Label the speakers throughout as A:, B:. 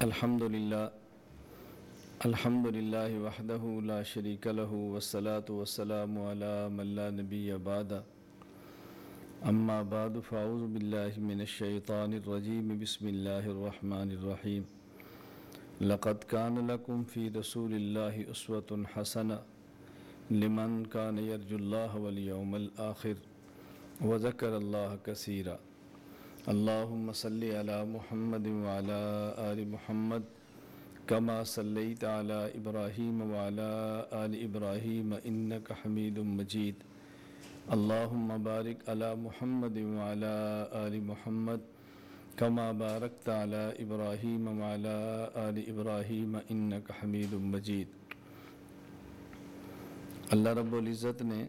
A: الحمدللہ وحدہ لا شریک لہ والصلاة والسلام علی من لا نبی بعد اما بعد فاعوذ باللہ من الشیطان الرجیم بسم اللہ الرحمن الرحیم لقد کان لکم فی رسول اللہ اسوۃ حسنہ لمن کان یرجو اللہ والیوم الآخر وذکر اللہ کثیرا اللہم صلی علی محمد وعلی آل محمد کما صلیت علی ابراہیم وعلی آل ابراہیم انک حمید مجید اللہم بارک علی محمد وعلی آل محمد کما بارکت علی ابراہیم وعلی آل ابراہیم انک حمید مجید۔ اللہ رب العزت نے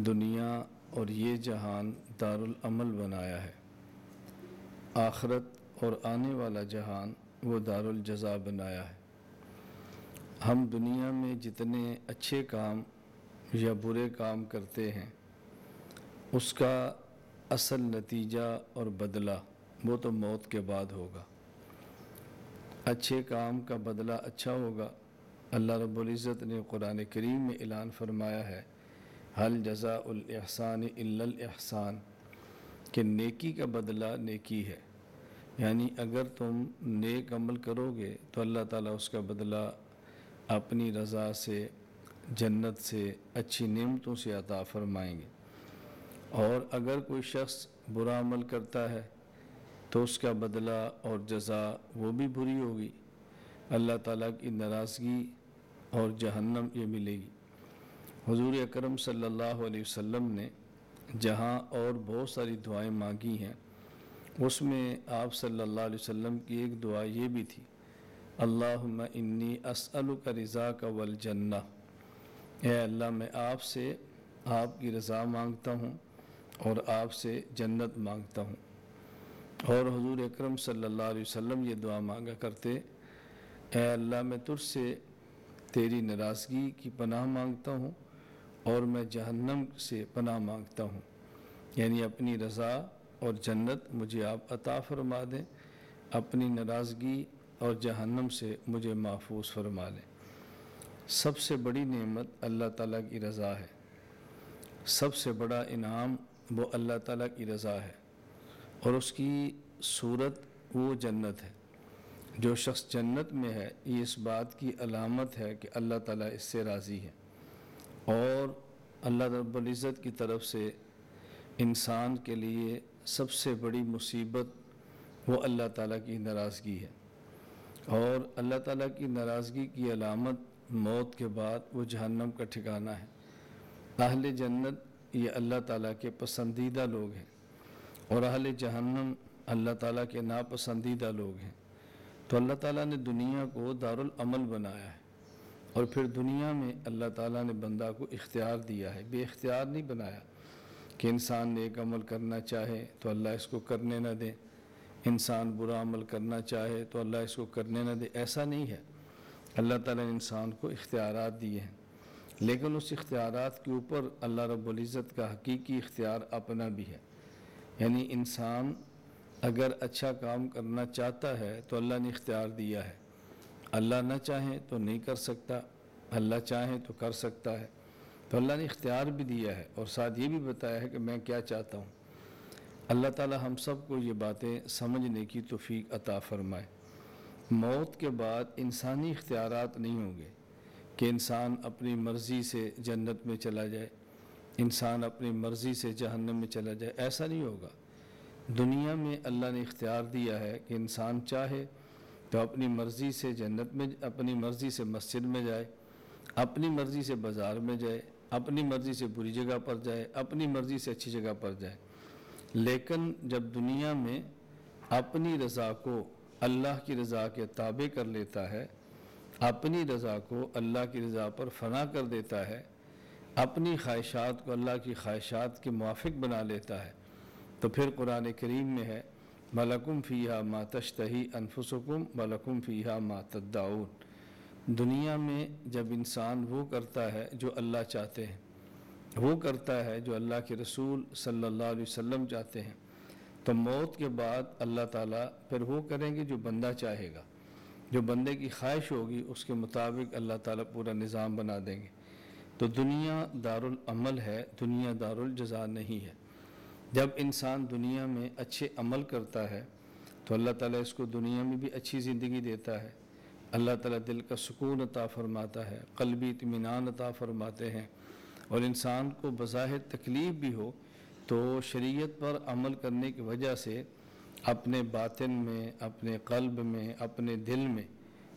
A: دنیا اور یہ جہان دارالعمل بنایا ہے، آخرت اور آنے والا جہان وہ دارالجزا بنایا ہے۔ ہم دنیا میں جتنے اچھے کام یا برے کام کرتے ہیں اس کا اصل نتیجہ اور بدلہ وہ تو موت کے بعد ہوگا۔ اچھے کام کا بدلہ اچھا ہوگا۔ اللہ رب العزت نے قرآن کریم میں اعلان فرمایا ہے حل جزاء الاحسان الا الاحسان، کہ نیکی کا بدلہ نیکی ہے، یعنی اگر تم نیک عمل کرو گے تو اللہ تعالیٰ اس کا بدلہ اپنی رضا سے، جنت سے، اچھی نعمتوں سے عطا فرمائیں گے۔ اور اگر کوئی شخص برا عمل کرتا ہے تو اس کا بدلہ اور جزا وہ بھی بری ہوگی، اللہ تعالیٰ کی ناراضگی اور جہنم یہ ملے گی۔ حضور اکرم صلی اللہ علیہ وسلم نے جہاں اور بہت ساری دعائیں مانگی ہیں، اس میں آپ صلی اللہ علیہ وسلم کی ایک دعا یہ بھی تھی اللہم انی اسألک رضاک والجنہ، اے اللہ میں آپ سے آپ کی رضا مانگتا ہوں اور آپ سے جنت مانگتا ہوں۔ اور حضور اکرم صلی اللہ علیہ وسلم یہ دعا مانگا کرتے اے اللہ میں تجھ سے تیری ناراضگی کی پناہ مانگتا ہوں اور میں جہنم سے پناہ مانگتا ہوں، یعنی اپنی رضا اور جنت مجھے آپ عطا فرما دیں، اپنی ناراضگی اور جہنم سے مجھے محفوظ فرما لیں۔ سب سے بڑی نعمت اللہ تعالیٰ کی رضا ہے، سب سے بڑا انعام وہ اللہ تعالیٰ کی رضا ہے، اور اس کی صورت وہ جنت ہے۔ جو شخص جنت میں ہے یہ اس بات کی علامت ہے کہ اللہ تعالیٰ اس سے راضی ہے، اور اللہ رب العزت کی طرف سے انسان کے لیے سب سے بڑی مصیبت وہ اللہ تعالیٰ کی ناراضگی ہے، اور اللہ تعالیٰ کی ناراضگی کی علامت موت کے بعد وہ جہنم کا ٹھکانہ ہے۔ اہل جنت یہ اللہ تعالیٰ کے پسندیدہ لوگ ہیں، اور اہل جہنم اللہ تعالیٰ کے ناپسندیدہ لوگ ہیں۔ تو اللہ تعالیٰ نے دنیا کو دارالعمل بنایا ہے، اور پھر دنیا میں اللہ تعالیٰ نے بندہ کو اختیار دیا ہے، بے اختیار نہیں بنایا کہ انسان نیک عمل کرنا چاہے تو اللہ اس کو کرنے نہ دے، انسان برا عمل کرنا چاہے تو اللہ اس کو کرنے نہ دے، ایسا نہیں ہے۔ اللہ تعالیٰ نے انسان کو اختیارات دیے ہیں، لیکن اس اختیارات کے اوپر اللہ رب العزت کا حقیقی اختیار اپنا بھی ہے، یعنی انسان اگر اچھا کام کرنا چاہتا ہے تو اللہ نے اختیار دیا ہے، اللہ نہ چاہیں تو نہیں کر سکتا، اللہ چاہیں تو کر سکتا ہے۔ تو اللہ نے اختیار بھی دیا ہے اور ساتھ یہ بھی بتایا ہے کہ میں کیا چاہتا ہوں۔ اللہ تعالی ہم سب کو یہ باتیں سمجھنے کی توفیق عطا فرمائے۔ موت کے بعد انسانی اختیارات نہیں ہوں گے کہ انسان اپنی مرضی سے جنت میں چلا جائے، انسان اپنی مرضی سے جہنم میں چلا جائے، ایسا نہیں ہوگا۔ دنیا میں اللہ نے اختیار دیا ہے کہ انسان چاہے تو اپنی مرضی سے جنت میں، اپنی مرضی سے مسجد میں جائے، اپنی مرضی سے بازار میں جائے، اپنی مرضی سے بری جگہ پر جائے، اپنی مرضی سے اچھی جگہ پر جائے۔ لیکن جب دنیا میں اپنی رضا کو اللہ کی رضا کے تابع کر لیتا ہے، اپنی رضا کو اللہ کی رضا پر فنا کر دیتا ہے، اپنی خواہشات کو اللہ کی خواہشات کے موافق بنا لیتا ہے، تو پھر قرآن کریم میں ہے وَلَكُمْ فِيهَا مَا تَشْتَهِي أَنفُسُكُمْ وَلَكُمْ فِيهَا مَا تَدَّعُونَ۔ دنیا میں جب انسان وہ کرتا ہے جو اللہ چاہتے ہیں، وہ کرتا ہے جو اللہ کے رسول صلی اللہ علیہ وسلم چاہتے ہیں، تو موت کے بعد اللہ تعالیٰ پھر وہ کریں گے جو بندہ چاہے گا، جو بندے کی خواہش ہوگی اس کے مطابق اللہ تعالیٰ پورا نظام بنا دیں گے۔ تو دنیا دارالعمل ہے، دنیا دارالجزا نہیں ہے۔ جب انسان دنیا میں اچھے عمل کرتا ہے تو اللہ تعالیٰ اس کو دنیا میں بھی اچھی زندگی دیتا ہے، اللہ تعالیٰ دل کا سکون عطا فرماتا ہے، قلبی اطمینان عطا فرماتے ہیں، اور انسان کو بظاہر تکلیف بھی ہو تو شریعت پر عمل کرنے کی وجہ سے اپنے باطن میں، اپنے قلب میں، اپنے دل میں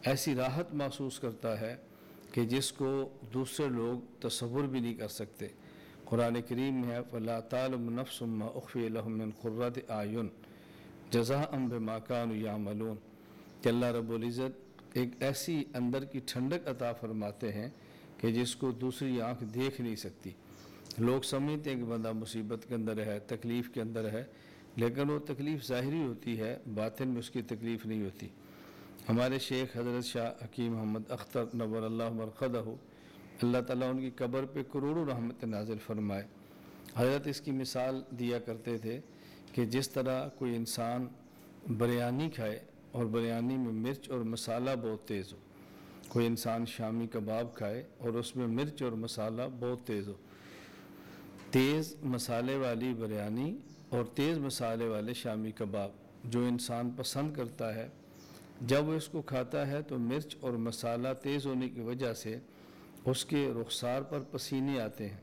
A: ایسی راحت محسوس کرتا ہے کہ جس کو دوسرے لوگ تصور بھی نہیں کر سکتے۔ قرآن کریم میں ہے فَلَا تَعْلَمُ نَفْسٌ مَّا أُخْفِيَ لَهُم مِّن قُرَّةِ أَعْيُنٍ جَزَاءً بِمَا كَانُوا يَعْمَلُونَ کہ اللہ رب العزت ایک ایسی اندر کی ٹھنڈک عطا فرماتے ہیں کہ جس کو دوسری آنکھ دیکھ نہیں سکتی۔ لوگ سمجھتے ہیں کہ بندہ مصیبت کے اندر ہے، تکلیف کے اندر ہے، لیکن وہ تکلیف ظاہری ہوتی ہے، باطن میں اس کی تکلیف نہیں ہوتی۔ ہمارے شیخ حضرت شاہ حکیم محمد اختر نور اللہ مرقدہ، اللہ تعالیٰ ان کی قبر پہ کروڑوں رحمت نازل فرمائے، حضرت اس کی مثال دیا کرتے تھے کہ جس طرح کوئی انسان بریانی کھائے اور بریانی میں مرچ اور مسالہ بہت تیز ہو، کوئی انسان شامی کباب کھائے اور اس میں مرچ اور مسالہ بہت تیز ہو، تیز مسالے والی بریانی اور تیز مسالے والے شامی کباب جو انسان پسند کرتا ہے، جب وہ اس کو کھاتا ہے تو مرچ اور مسالہ تیز ہونے کی وجہ سے اس کے رخسار پر پسینے آتے ہیں،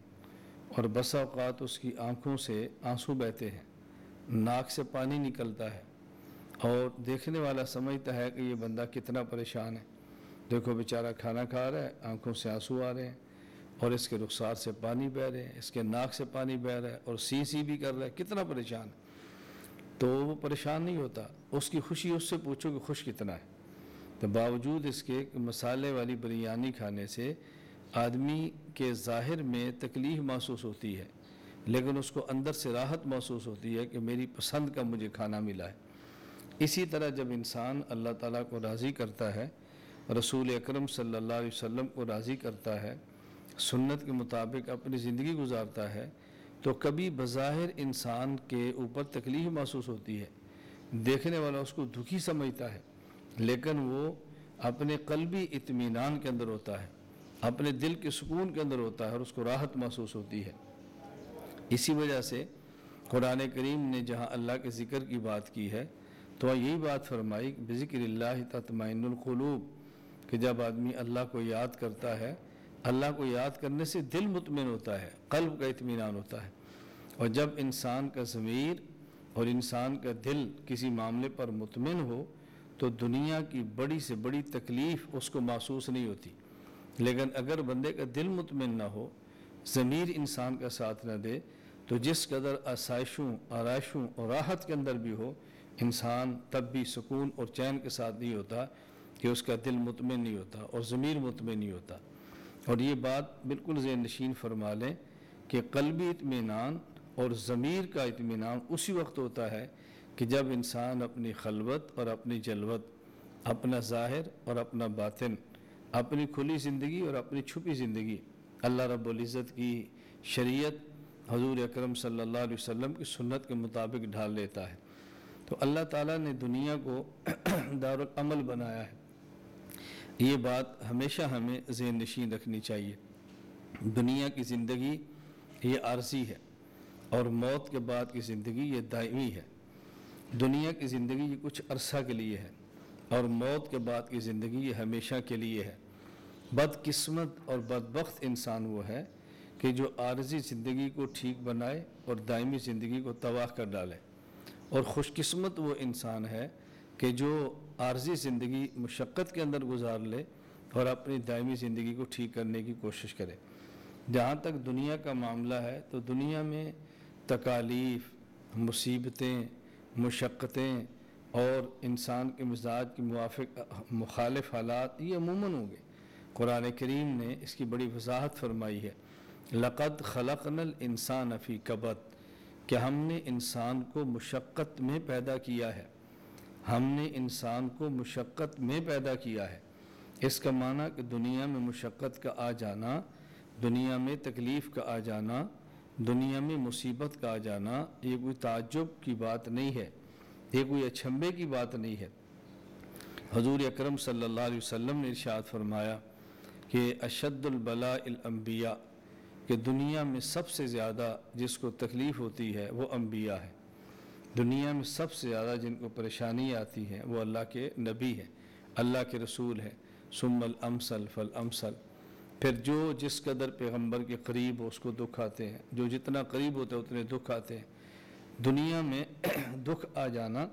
A: اور بسا اوقات اس کی آنکھوں سے آنسو بہتے ہیں، ناک سے پانی نکلتا ہے، اور دیکھنے والا سمجھتا ہے کہ یہ بندہ کتنا پریشان ہے، دیکھو بیچارہ کھانا کھا رہا ہے، آنکھوں سے آنسو آ رہے ہیں، اور اس کے رخسار سے پانی بہہ رہے ہیں، اس کے ناک سے پانی بہہ رہا ہے، اور سی بھی کر رہا ہے، کتنا پریشان ہے۔ تو وہ پریشان نہیں ہوتا، اس کی خوشی اس سے پوچھو کہ خوش کتنا ہے۔ تو باوجود اس کے کہ مسالے والی بریانی کھانے سے آدمی کے ظاہر میں تکلیف محسوس ہوتی ہے، لیکن اس کو اندر سے راحت محسوس ہوتی ہے کہ میری پسند کا مجھے کھانا ملا ہے۔ اسی طرح جب انسان اللہ تعالیٰ کو راضی کرتا ہے، رسول اکرم صلی اللہ علیہ وسلم کو راضی کرتا ہے، سنت کے مطابق اپنی زندگی گزارتا ہے، تو کبھی بظاہر انسان کے اوپر تکلیف محسوس ہوتی ہے، دیکھنے والا اس کو دکھی سمجھتا ہے، لیکن وہ اپنے قلبی اطمینان کے اندر ہوتا ہے، اپنے دل کے سکون کے اندر ہوتا ہے، اور اس کو راحت محسوس ہوتی ہے۔ اسی وجہ سے قرآن کریم نے جہاں اللہ کے ذکر کی بات کی ہے تو یہی بات فرمائی کہ بذکر اللہ تطمئن القلوب، کہ جب آدمی اللہ کو یاد کرتا ہے، اللہ کو یاد کرنے سے دل مطمئن ہوتا ہے، قلب کا اطمینان ہوتا ہے، اور جب انسان کا ضمیر اور انسان کا دل کسی معاملے پر مطمئن ہو تو دنیا کی بڑی سے بڑی تکلیف اس کو محسوس نہیں ہوتی۔ لیکن اگر بندے کا دل مطمئن نہ ہو، ضمیر انسان کا ساتھ نہ دے، تو جس قدر آسائشوں، آرائشوں اور راحت کے اندر بھی ہو، انسان تب بھی سکون اور چین کے ساتھ نہیں ہوتا کہ اس کا دل مطمئن نہیں ہوتا اور ضمیر مطمئن نہیں ہوتا۔ اور یہ بات بالکل ذہن نشین فرما لیں کہ قلبی اطمینان اور ضمیر کا اطمینان اسی وقت ہوتا ہے کہ جب انسان اپنی خلوت اور اپنی جلوت، اپنا ظاہر اور اپنا باطن، اپنی کھلی زندگی اور اپنی چھپی زندگی اللہ رب العزت کی شریعت، حضور اکرم صلی اللہ علیہ وسلم کی سنت کے مطابق ڈھال لیتا ہے۔ تو اللہ تعالیٰ نے دنیا کو دارالعمل بنایا ہے، یہ بات ہمیشہ ہمیں ذہن نشین رکھنی چاہیے۔ دنیا کی زندگی یہ عارضی ہے، اور موت کے بعد کی زندگی یہ دائمی ہے۔ دنیا کی زندگی یہ کچھ عرصہ کے لیے ہے، اور موت کے بعد کی زندگی یہ ہمیشہ کے لیے ہے۔ بدقسمت اور بدبخت انسان وہ ہے کہ جو عارضی زندگی کو ٹھیک بنائے اور دائمی زندگی کو تباہ کر ڈالے، اور خوش قسمت وہ انسان ہے کہ جو عارضی زندگی مشقت کے اندر گزار لے اور اپنی دائمی زندگی کو ٹھیک کرنے کی کوشش کرے۔ جہاں تک دنیا کا معاملہ ہے تو دنیا میں تکالیف، مصیبتیں، مشقتیں اور انسان کے مزاج کے موافق مخالف حالات یہ عموماً ہوں گے۔ قرآن کریم نے اس کی بڑی وضاحت فرمائی ہے، لَقَدْ خَلَقْنَا الْإِنسَانَ فِي كَبَدٍ، کہ ہم نے انسان کو مشقت میں پیدا کیا ہے، ہم نے انسان کو مشقت میں پیدا کیا ہے۔ اس کا معنی کہ دنیا میں مشقت کا آ جانا، دنیا میں تکلیف کا آ جانا، دنیا میں مصیبت کا آ جانا یہ کوئی تعجب کی بات نہیں ہے، یہ کوئی اچنبھے کی بات نہیں ہے۔ حضور اکرم صلی اللہ علیہ وسلم نے ارشاد فرمایا کہ اشد البلاء الانبیاء، کہ دنیا میں سب سے زیادہ جس کو تکلیف ہوتی ہے وہ انبیاء ہے۔ دنیا میں سب سے زیادہ جن کو پریشانی آتی ہے وہ اللہ کے نبی ہیں، اللہ کے رسول ہیں۔ ثم الامثل فالامثل، پھر جو جس قدر پیغمبر کے قریب ہو اس کو دکھ آتے ہیں، جو جتنا قریب ہوتا ہے اتنے دکھ آتے ہیں۔ دنیا میں دکھ آ جانا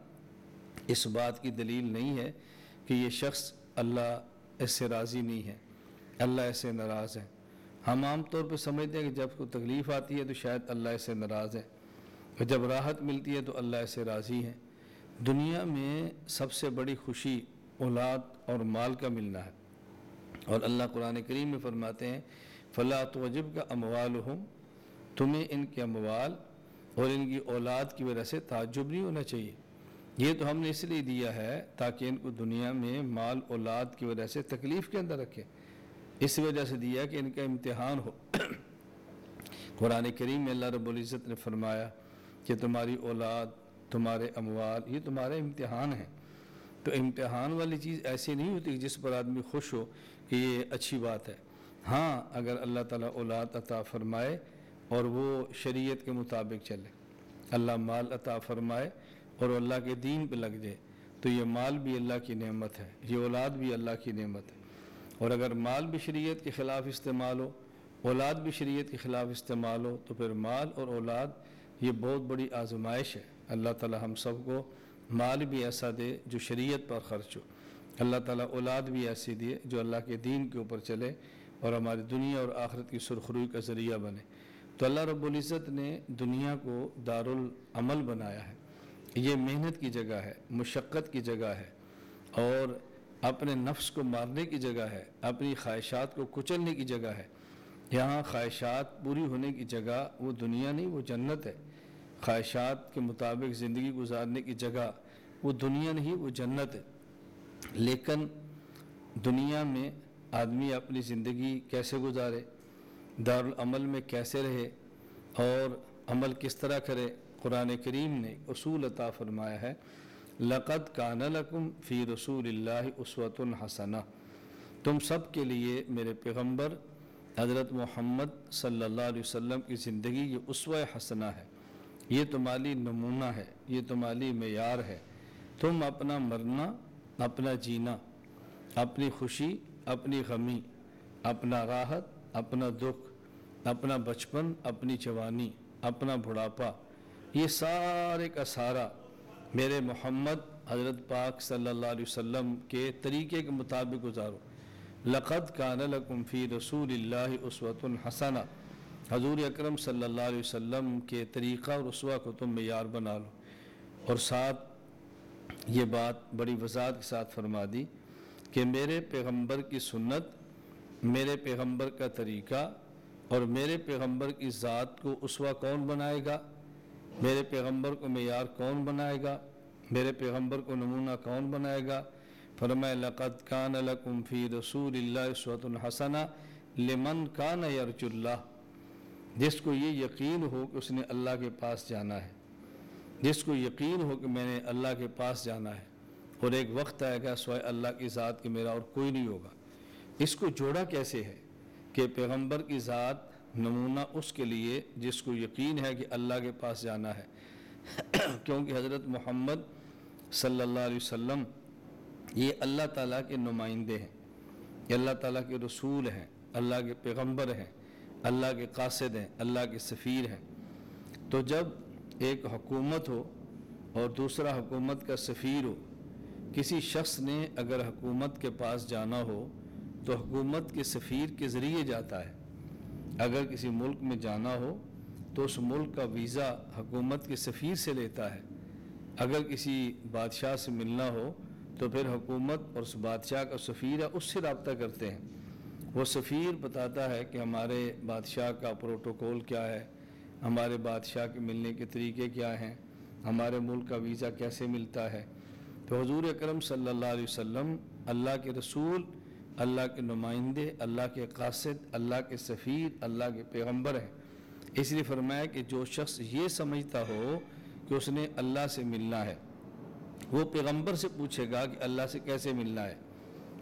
A: اس بات کی دلیل نہیں ہے کہ یہ شخص اللہ اس سے راضی نہیں ہے، اللہ اس سے ناراض ہے۔ ہم عام طور پہ سمجھتے ہیں کہ جب کوئی تکلیف آتی ہے تو شاید اللہ اس سے ناراض ہے، اور جب راحت ملتی ہے تو اللہ اس سے راضی ہے۔ دنیا میں سب سے بڑی خوشی اولاد اور مال کا ملنا ہے، اور اللہ قرآن کریم میں فرماتے ہیں فَلَا تُعْجِبْكَ أَمْوَالُهُمْ، تمہیں ان کے اموال اور ان کی اولاد کی وجہ سے تعجب نہیں ہونا چاہیے۔ یہ تو ہم نے اس لیے دیا ہے تاکہ ان کو دنیا میں مال اولاد کی وجہ سے تکلیف کے اندر رکھے، اس وجہ سے دیا کہ ان کا امتحان ہو۔ قرآن کریم میں اللہ رب العزت نے فرمایا کہ تمہاری اولاد، تمہارے اموال یہ تمہارے امتحان ہیں۔ تو امتحان والی چیز ایسی نہیں ہوتی کہ جس پر آدمی خوش ہو کہ یہ اچھی بات ہے۔ ہاں، اگر اللہ تعالیٰ اولاد عطا فرمائے اور وہ شریعت کے مطابق چلے، اللہ مال عطا فرمائے اور اللہ کے دین پہ لگ جائے، تو یہ مال بھی اللہ کی نعمت ہے، یہ اولاد بھی اللہ کی نعمت ہے۔ اور اگر مال بھی شریعت کے خلاف استعمال ہو، اولاد بھی شریعت کے خلاف استعمال ہو، تو پھر مال اور اولاد یہ بہت بڑی آزمائش ہے۔ اللہ تعالیٰ ہم سب کو مال بھی ایسا دے جو شریعت پر خرچ ہو، اللہ تعالیٰ اولاد بھی ایسی دے جو اللہ کے دین کے اوپر چلے اور ہماری دنیا اور آخرت کی سرخروئی کا ذریعہ بنے۔ تو اللہ رب العزت نے دنیا کو دارالعمل بنایا ہے، یہ محنت کی جگہ ہے، مشقت کی جگہ ہے، اور اپنے نفس کو مارنے کی جگہ ہے، اپنی خواہشات کو کچلنے کی جگہ ہے۔ یہاں خواہشات پوری ہونے کی جگہ وہ دنیا نہیں، وہ جنت ہے۔ خواہشات کے مطابق زندگی گزارنے کی جگہ وہ دنیا نہیں، وہ جنت ہے۔ لیکن دنیا میں آدمی اپنی زندگی کیسے گزارے، دارالعمل میں کیسے رہے اور عمل کس طرح کرے، قرآن کریم نے اصول عطا فرمایا ہے لَقَدْ كَانَ لَكُمْ فِي رَسُولِ اللَّهِ أُسْوَةٌ حَسَنَةٌ، تم سب کے لیے میرے پیغمبر حضرت محمد صلی اللہ علیہ وسلم کی زندگی یہ اسوہ حسنہ ہے، یہ تمہاری نمونہ ہے، یہ تمہاری معیار ہے۔ تم اپنا مرنا، اپنا جینا، اپنی خوشی، اپنی غمی، اپنا راحت، اپنا دکھ، اپنا بچپن، اپنی جوانی، اپنا بڑھاپا، یہ سارے کا سارا میرے محمد حضرت پاک صلی اللہ علیہ وسلم کے طریقے کے مطابق گزارو۔ لَقَدْ كَانَ لَكُمْ فِي رَسُولِ اللَّهِ أُسْوَةٌ حَسَنَةٌ، حضور اکرم صلی اللہ علیہ وسلم کے طریقہ اور اسوہ کو تم معیار بنا لو۔ اور ساتھ یہ بات بڑی وضاحت کے ساتھ فرما دی کہ میرے پیغمبر کی سنت، میرے پیغمبر کا طریقہ اور میرے پیغمبر کی ذات کو اسوہ کون بنائے گا، میرے پیغمبر کو معیار کون بنائے گا، میرے پیغمبر کو نمونہ کون بنائے گا؟ فرمایا لَقَدْ كَانَ لَكُمْ فِي رَسُولِ اللَّهِ أُسْوَةٌ حَسَنَةٌ لِمَنْ كَانَ يَرْجُو اللَّهَ، جس کو یہ یقین ہو کہ اس نے اللہ کے پاس جانا ہے، جس کو یقین ہو کہ میں نے اللہ کے پاس جانا ہے اور ایک وقت آئے گا سوائے اللہ کی ذات کے میرا اور کوئی نہیں ہوگا۔ اس کو جوڑا کیسے ہے کہ پیغمبر کی ذات نمونہ اس کے لیے جس کو یقین ہے کہ اللہ کے پاس جانا ہے، کیونکہ حضرت محمد صلی اللہ علیہ وسلم یہ اللہ تعالیٰ کے نمائندے ہیں، یہ اللہ تعالیٰ کے رسول ہیں، اللہ کے پیغمبر ہیں، اللہ کے قاصد ہیں، اللہ کے سفیر ہیں۔ تو جب ایک حکومت ہو اور دوسرا حکومت کا سفیر ہو، کسی شخص نے اگر حکومت کے پاس جانا ہو تو حکومت کے سفیر کے ذریعے جاتا ہے۔ اگر کسی ملک میں جانا ہو تو اس ملک کا ویزا حکومت کے سفیر سے لیتا ہے۔ اگر کسی بادشاہ سے ملنا ہو تو پھر حکومت اور اس بادشاہ کا سفیر ہے اس سے رابطہ کرتے ہیں۔ وہ سفیر بتاتا ہے کہ ہمارے بادشاہ کا پروٹوکول کیا ہے، ہمارے بادشاہ کے ملنے کے طریقے کیا ہیں، ہمارے ملک کا ویزا کیسے ملتا ہے۔ تو حضور اکرم صلی اللہ علیہ وسلم اللہ کے رسول، اللہ کے نمائندے، اللہ کے قاصد، اللہ کے سفیر، اللہ کے پیغمبر ہیں۔ اس لیے فرمایا کہ جو شخص یہ سمجھتا ہو کہ اس نے اللہ سے ملنا ہے وہ پیغمبر سے پوچھے گا کہ اللہ سے کیسے ملنا ہے۔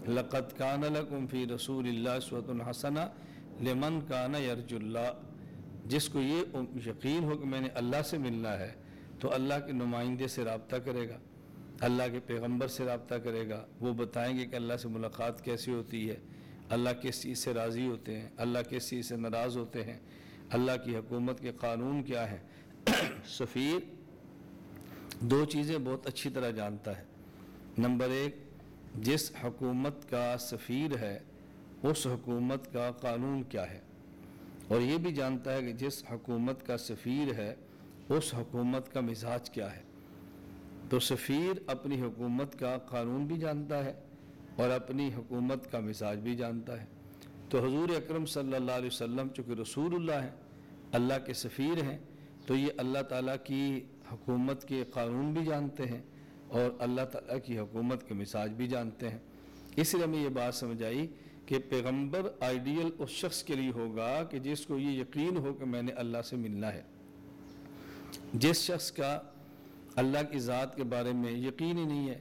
A: لَقَدْ كَانَ لَكُمْ فِي رَسُولِ اللَّهِ أُسْوَةٌ حَسَنَةٌ لِمَنْ كَانَ يَرْجُو اللَّهَ، جس کو یہ یقین ہو کہ میں نے اللہ سے ملنا ہے تو اللہ کے نمائندے سے رابطہ کرے گا، اللہ کے پیغمبر سے رابطہ کرے گا، وہ بتائیں گے کہ اللہ سے ملاقات کیسی ہوتی ہے، اللہ کس چیز سے راضی ہوتے ہیں، اللہ کس چیز سے ناراض ہوتے ہیں، اللہ کی حکومت کے قانون کیا ہیں۔ سفیر دو چیزیں بہت اچھی طرح جانتا ہے۔ نمبر ایک، جس حکومت کا سفیر ہے اس حکومت کا قانون کیا ہے، اور یہ بھی جانتا ہے کہ جس حکومت کا سفیر ہے اس حکومت کا مزاج کیا ہے۔ تو سفیر اپنی حکومت کا قانون بھی جانتا ہے اور اپنی حکومت کا مزاج بھی جانتا ہے۔ تو حضور اکرم صلی اللہ علیہ وسلم چونکہ رسول اللہ ہیں، اللہ کے سفیر ہیں، تو یہ اللہ تعالیٰ کی حکومت کے قانون بھی جانتے ہیں اور اللہ تعالیٰ کی حکومت کے مزاج بھی جانتے ہیں۔ اس لیے ہمیں یہ بات سمجھ آئی کہ پیغمبر آئیڈیل اس شخص کے لیے ہوگا کہ جس کو یہ یقین ہو کہ میں نے اللہ سے ملنا ہے۔ جس شخص کا اللہ کی ذات کے بارے میں یقین ہی نہیں ہے،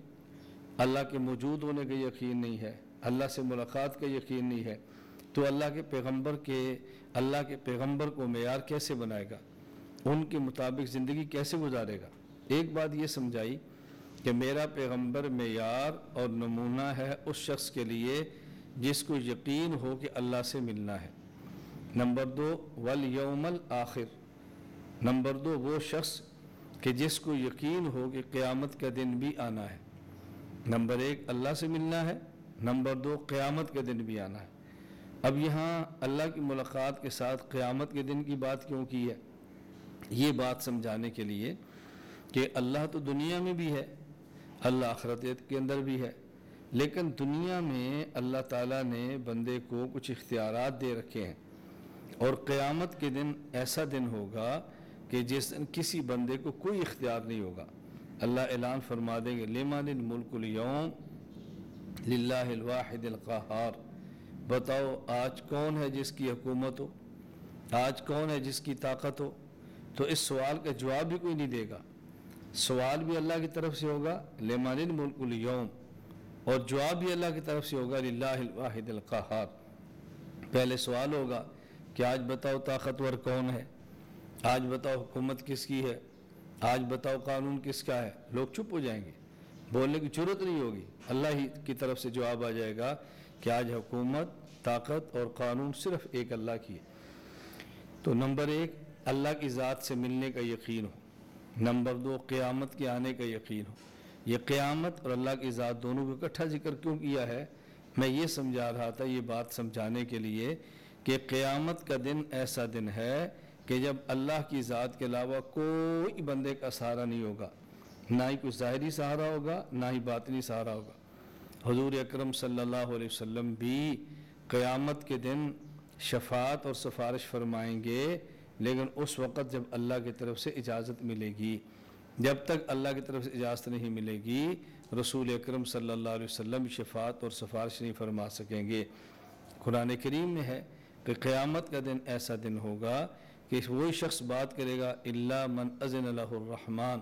A: اللہ کے موجود ہونے کا یقین نہیں ہے، اللہ سے ملاقات کا یقین نہیں ہے، تو اللہ کے پیغمبر کو معیار کیسے بنائے گا، ان کے مطابق زندگی کیسے گزارے گا۔ ایک بات یہ سمجھائی کہ میرا پیغمبر معیار اور نمونہ ہے اس شخص کے لیے جس کو یقین ہو کہ اللہ سے ملنا ہے۔ نمبر دو، والیوم الآخر، نمبر دو وہ شخص کہ جس کو یقین ہو کہ قیامت کا دن بھی آنا ہے۔ نمبر ایک اللہ سے ملنا ہے، نمبر دو قیامت کا دن بھی آنا ہے۔ اب یہاں اللہ کی ملاقات کے ساتھ قیامت کے دن کی بات کیوں کی ہے؟ یہ بات سمجھانے کے لیے کہ اللہ تو دنیا میں بھی ہے، اللہ آخرت کے اندر بھی ہے، لیکن دنیا میں اللہ تعالیٰ نے بندے کو کچھ اختیارات دے رکھے ہیں، اور قیامت کے دن ایسا دن ہوگا کہ جس دن کسی بندے کو کوئی اختیار نہیں ہوگا۔ اللہ اعلان فرما دیں گے لمن الملک اليوم للہ الواحد القہار، بتاؤ آج کون ہے جس کی حکومت ہو، آج کون ہے جس کی طاقت ہو۔ تو اس سوال کا جواب بھی کوئی نہیں دے گا، سوال بھی اللہ کی طرف سے ہوگا لمن الملک اليوم، اور جواب بھی اللہ کی طرف سے ہوگا للہ الواحد القہار۔ پہلے سوال ہوگا کہ آج بتاؤ طاقتور کون ہے، آج بتاؤ حکومت کس کی ہے، آج بتاؤ قانون کس کا ہے۔ لوگ چپ ہو جائیں گے، بولنے کی ضرورت نہیں ہوگی، اللہ ہی کی طرف سے جواب آ جائے گا کہ آج حکومت، طاقت اور قانون صرف ایک اللہ کی ہے۔ تو نمبر ایک اللہ کی ذات سے ملنے کا یقین ہو، نمبر دو قیامت کے آنے کا یقین ہو۔ یہ قیامت اور اللہ کی ذات دونوں کو اکٹھا ذکر کیوں کیا ہے؟ میں یہ سمجھا رہا تھا یہ بات سمجھانے کے لیے کہ قیامت کا دن ایسا دن ہے کہ جب اللہ کی ذات کے علاوہ کوئی بندے کا سہارا نہیں ہوگا، نہ ہی کوئی ظاہری سہارا ہوگا نہ ہی باطنی سہارا ہوگا۔ حضور اکرم صلی اللہ علیہ وسلم بھی قیامت کے دن شفاعت اور سفارش فرمائیں گے، لیکن اس وقت جب اللہ کی طرف سے اجازت ملے گی۔ جب تک اللہ کی طرف سے اجازت نہیں ملے گی رسول اکرم صلی اللہ علیہ وسلم شفاعت اور سفارش نہیں فرما سکیں گے۔ قرآن کریم میں ہے کہ قیامت کا دن ایسا دن ہوگا کہ وہی شخص بات کرے گا الا من اذن لہ الرحمن،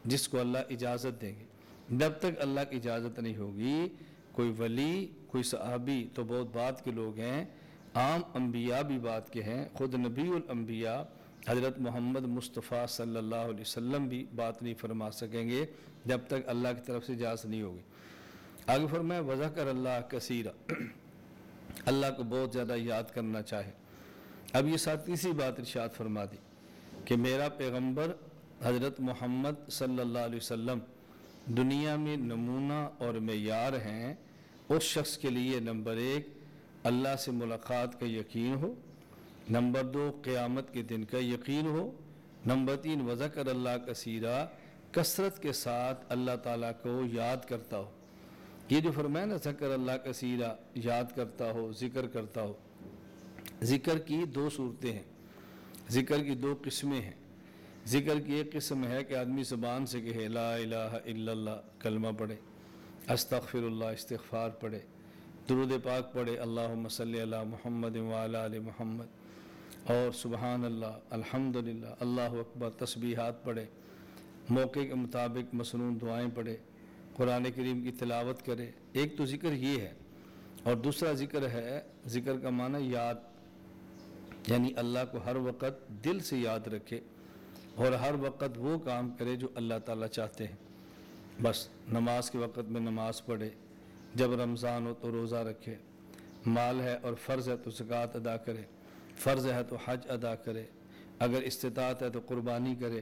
A: جس کو اللہ اجازت دیں گے۔ جب تک اللہ کی اجازت نہیں ہوگی کوئی ولی، کوئی صحابی تو بہت بات کے لوگ ہیں، عام انبیاء بھی بات کے ہیں، خود نبی الانبیاء حضرت محمد مصطفیٰ صلی اللہ علیہ وسلم بھی بات نہیں فرما سکیں گے جب تک اللہ کی طرف سے اجازت نہیں ہوگی۔ آگے فرمایا وذکر اللہ کثیرا، اللہ کو بہت زیادہ یاد کرنا چاہے۔ اب یہ ساتھ تیسری بات ارشاد فرما دی کہ میرا پیغمبر حضرت محمد صلی اللہ علیہ وسلم دنیا میں نمونہ اور معیار ہیں اس شخص کے لیے نمبر ایک اللہ سے ملاقات کا یقین ہو، نمبر دو قیامت کے دن کا یقین ہو، نمبر تین وذکر اللہ کثیرا، کثرت کے ساتھ اللہ تعالیٰ کو یاد کرتا ہو۔ یہ جو فرمایا نا ذکر اللہ کثیرا، یاد کرتا ہو، ذکر کرتا ہو۔ ذکر کی دو صورتیں ہیں، ذکر کی دو قسمیں ہیں۔ ذکر کی ایک قسم ہے کہ آدمی زبان سے کہے لا الہ الا اللہ، کلمہ پڑھے، استغفر اللہ استغفار پڑھے، درود پاک پڑھے اللہم صلی علی محمد وعلی آل محمد۔ اور سبحان اللہ، الحمدللہ، اللہ اکبر تسبیحات پڑھے، موقع کے مطابق مسنون دعائیں پڑھے، قرآن کریم کی تلاوت کرے۔ ایک تو ذکر یہ ہے، اور دوسرا ذکر ہے، ذکر کا معنی یاد، یعنی اللہ کو ہر وقت دل سے یاد رکھے اور ہر وقت وہ کام کرے جو اللہ تعالیٰ چاہتے ہیں۔ بس نماز کے وقت میں نماز پڑھے، جب رمضان ہو تو روزہ رکھے، مال ہے اور فرض ہے تو زکوٰۃ ادا کرے، فرض ہے تو حج ادا کرے، اگر استطاعت ہے تو قربانی کرے،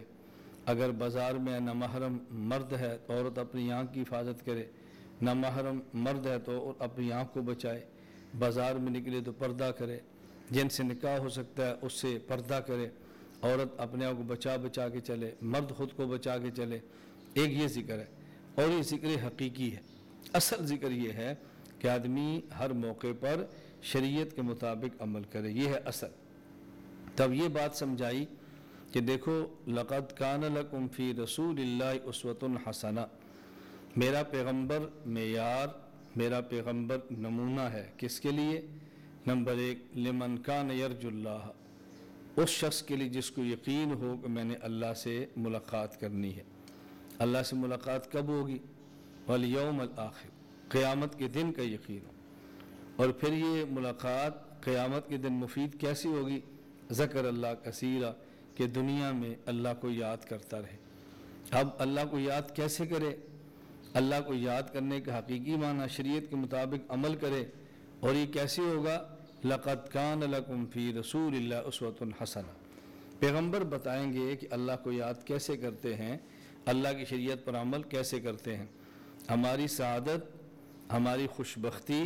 A: اگر بازار میں نامحرم مرد ہے تو عورت اپنی آنکھ کی حفاظت کرے، نامحرم مرد ہے تو اپنی آنکھ کو بچائے، بازار میں نکلے تو پردہ کرے، جن سے نکاح ہو سکتا ہے اس سے پردہ کرے، عورت اپنے آپ کو بچا کے چلے، مرد خود کو بچا کے چلے۔ ایک یہ ذکر ہے، اور یہ ذکر حقیقی ہے۔ اصل ذکر یہ ہے کہ آدمی ہر موقع پر شریعت کے مطابق عمل کرے، یہ ہے اصل۔ تب یہ بات سمجھائی کہ دیکھو، لقد کان لکم فی رسول اللہ اسوۃ حسنہ، میرا پیغمبر معیار، میرا پیغمبر نمونہ ہے، کس کے لیے؟ نمبر 1، لمن کان یرجو اللہ، اس شخص کے لیے جس کو یقین ہو کہ میں نے اللہ سے ملاقات کرنی ہے۔ اللہ سے ملاقات کب ہوگی؟ والیوم الآخر، قیامت کے دن کا یقین ہو۔ اور پھر یہ ملاقات قیامت کے دن مفید کیسی ہوگی؟ ذکر اللہ کثیرہ، کہ دنیا میں اللہ کو یاد کرتا رہے۔ اب اللہ کو یاد کیسے کرے؟ اللہ کو یاد کرنے کا حقیقی معنی شریعت کے مطابق عمل کرے، اور یہ کیسے ہوگا؟ لقد کان لکم فی رسول اللہ اسوۃ حسنہ، پیغمبر بتائیں گے کہ اللہ کو یاد کیسے کرتے ہیں، اللہ کی شریعت پر عمل کیسے کرتے ہیں۔ ہماری سعادت، ہماری خوشبختی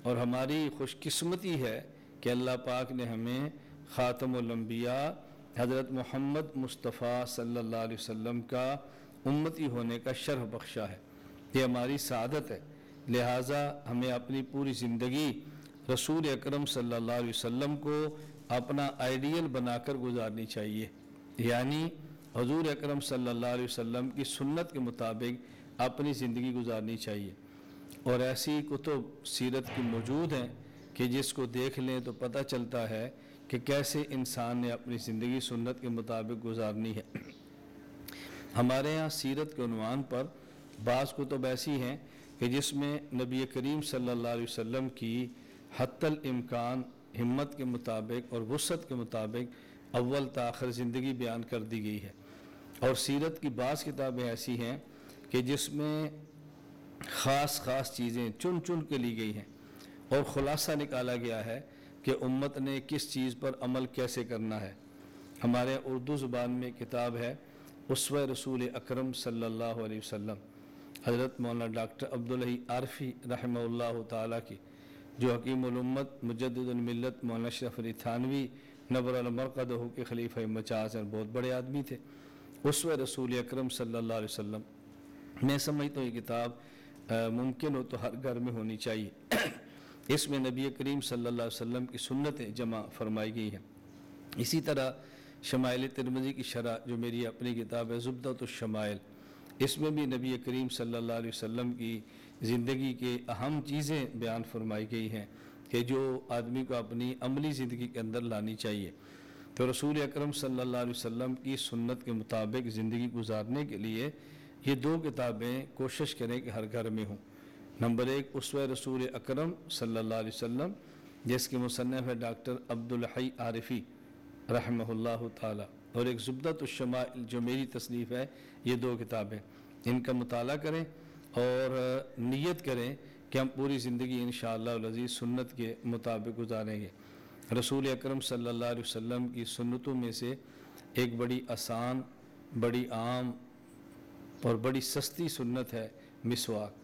A: اور ہماری خوش قسمتی ہے کہ اللہ پاک نے ہمیں خاتم الانبیاء حضرت محمد مصطفیٰ صلی اللہ علیہ وسلم کا امتی ہونے کا شرف بخشا ہے۔ یہ ہماری سعادت ہے، لہٰذا ہمیں اپنی پوری زندگی رسول اکرم صلی اللہ علیہ وسلم کو اپنا آئیڈیل بنا کر گزارنی چاہیے، یعنی حضور اکرم صلی اللہ علیہ وسلم کی سنت کے مطابق اپنی زندگی گزارنی چاہیے۔ اور ایسی کتب سیرت کی موجود ہیں کہ جس کو دیکھ لیں تو پتہ چلتا ہے کہ کیسے انسان نے اپنی زندگی سنت کے مطابق گزارنی ہے۔ ہمارے ہاں سیرت کے عنوان پر بعض کتب ایسی ہیں کہ جس میں نبی کریم صلی اللہ علیہ وسلم کی حتی الامکان ہمت کے مطابق اور وسعت کے مطابق اول تا آخر زندگی بیان کر دی گئی ہے، اور سیرت کی بعض کتابیں ایسی ہیں کہ جس میں خاص چیزیں چن کے لی گئی ہیں، اور خلاصہ نکالا گیا ہے کہ امت نے کس چیز پر عمل کیسے کرنا ہے۔ ہمارے اردو زبان میں کتاب ہے اسوہ رسول اکرم صلی اللہ علیہ وسلم، حضرت مولانا ڈاکٹر عبدالحی عارفی رحمہ اللہ تعالیٰ کی، جو حکیم الامت مجدد الملت مولانا اشرف علی تھانوی نور المرقدہ کے خلیفہ مجاز ہیں، بہت بڑے آدمی تھے۔ اسوہ رسول اکرم صلی اللہ علیہ وسلم، میں سمجھتا ہوں یہ کتاب ممکن ہو تو ہر گھر میں ہونی چاہیے۔ اس میں نبی کریم صلی اللہ علیہ وسلم کی سنتیں جمع فرمائی گئی ہیں۔ اسی طرح شمائل ترمذی کی شرح، جو میری اپنی کتاب ہے زبدۃ الشمائل، اس میں بھی نبی کریم صلی اللہ علیہ وسلم کی زندگی کے اہم چیزیں بیان فرمائی گئی ہیں کہ جو آدمی کو اپنی عملی زندگی کے اندر لانی چاہیے۔ تو رسول اکرم صلی اللہ علیہ وسلم کی سنت کے مطابق زندگی گزارنے کے لیے یہ دو کتابیں کوشش کریں کہ ہر گھر میں ہوں۔ نمبر 1 اسوہ رسول اکرم صلی اللہ علیہ وسلم، جس کے مصنف ہے ڈاکٹر عبدالحی عارفی رحمہ اللہ تعالی، اور ایک زبدۃ الشمائل جو میری تصنیف ہے۔ یہ دو کتابیں، ان کا مطالعہ کریں اور نیت کریں کہ ہم پوری زندگی انشاءاللہ العزیز سنت کے مطابق گزاریں گے۔ رسول اکرم صلی اللہ علیہ وسلم کی سنتوں میں سے ایک بڑی آسان، بڑی عام اور بڑی سستی سنت ہے مسواک۔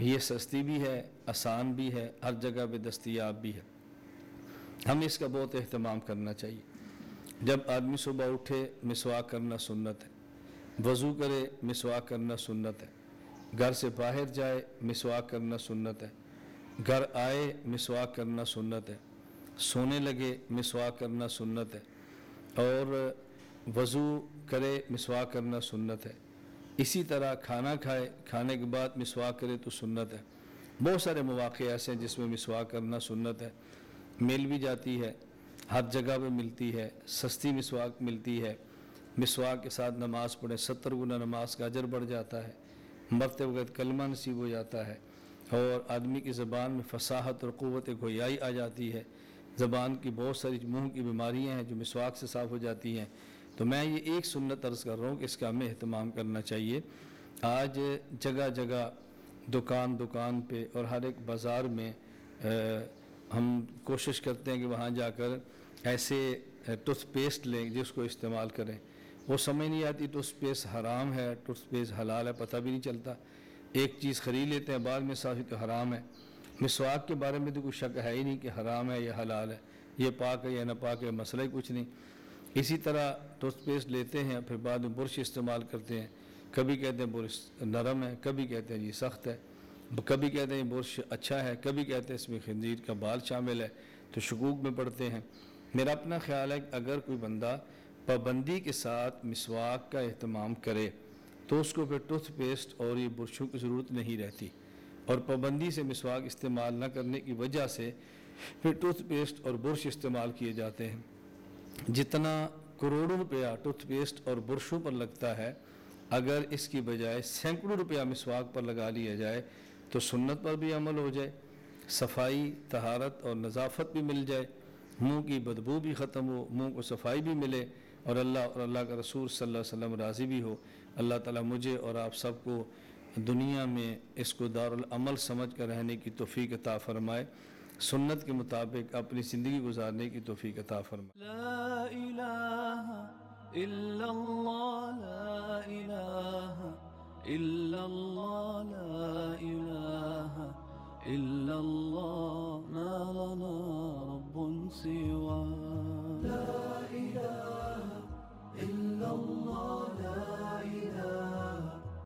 A: یہ سستی بھی ہے، آسان بھی ہے، ہر جگہ پہ دستیاب بھی ہے۔ ہم اس کا بہت اہتمام کرنا چاہیے۔ جب آدمی صبح اٹھے مسواک کرنا سنت ہے، وضو کرے مسواک کرنا سنت ہے، گھر سے باہر جائے مسواک کرنا سنت ہے، گھر آئے مسواک کرنا سنت ہے، سونے لگے مسواک کرنا سنت ہے، اور وضو کرے مسواک کرنا سنت ہے۔ اسی طرح کھانا کھائے، کھانے کے بعد مسواک کرے تو سنت ہے۔ بہت سارے مواقع ایسے ہیں جس میں مسواک کرنا سنت ہے، مل بھی جاتی ہے۔ ہر جگہ پہ ملتی ہے، سستی مسواک ملتی ہے، مسواک کے ساتھ نماز پڑھیں 70 گنا نماز کا اجر بڑھ جاتا ہے، مرتے وقت کلمہ نصیب ہو جاتا ہے، اور آدمی کی زبان میں فصاحت اور قوت گویائی آ جاتی ہے، زبان کی بہت ساری منہ کی بیماریاں ہیں جو مسواک سے صاف ہو جاتی ہیں۔ تو میں یہ ایک سنت عرض کر رہا ہوں کہ اس کا ہمیں اہتمام کرنا چاہیے۔ آج جگہ جگہ دکان پہ اور ہر ایک بازار میں ہم کوشش کرتے ہیں کہ وہاں جا کر ایسے ٹوتھ پیسٹ لیں جس کو استعمال کریں، وہ سمجھ نہیں آتی ٹوتھ پیسٹ حرام ہے ٹوتھ پیسٹ حلال ہے، پتہ بھی نہیں چلتا، ایک چیز خرید لیتے ہیں بعد میں صافی تو حرام ہے۔ مسواک کے بارے میں تو کوئی شک ہے ہی نہیں کہ حرام ہے یا حلال ہے، یہ پاک ہے یا نہ پاک ہے، مسئلہ ہی کچھ نہیں۔ اسی طرح ٹوتھ پیسٹ لیتے ہیں، پھر بعد میں برش استعمال کرتے ہیں، کبھی کہتے ہیں برش نرم ہے، کبھی کہتے ہیں یہ سخت ہے، کبھی کہتے ہیں برش اچھا ہے، کبھی کہتے ہیں اس میں خنزیر کا بال شامل ہے، تو شکوک میں پڑتے ہیں۔ میرا اپنا خیال ہے کہ اگر کوئی بندہ پابندی کے ساتھ مسواک کا اہتمام کرے تو اس کو پھر ٹوتھ پیسٹ اور یہ برشوں کی ضرورت نہیں رہتی، اور پابندی سے مسواک استعمال نہ کرنے کی وجہ سے پھر ٹوتھ پیسٹ اور برش استعمال کیے جاتے ہیں۔ جتنا کروڑوں روپیہ ٹوتھ پیسٹ اور برشوں پر لگتا ہے، اگر اس کی بجائے سینکڑوں روپیہ مسواک پر لگا لیا جائے تو سنت پر بھی عمل ہو جائے، صفائی، طہارت اور نظافت بھی مل جائے، منہ کی بدبو بھی ختم ہو، منہ کو صفائی بھی ملے، اور اللہ کا رسول صلی اللہ علیہ وسلم راضی بھی ہو۔ اللہ تعالیٰ مجھے اور آپ سب کو دنیا میں اس کو دارالعمل سمجھ کر رہنے کی توفیق عطا فرمائے، سنت کے مطابق اپنی زندگی گزارنے کی توفیق عطا فرمائے۔
B: لا الہ الا اللہ، لا الہ الا اللہ، لا الہ الا اللہ، ما لنا رب سواه۔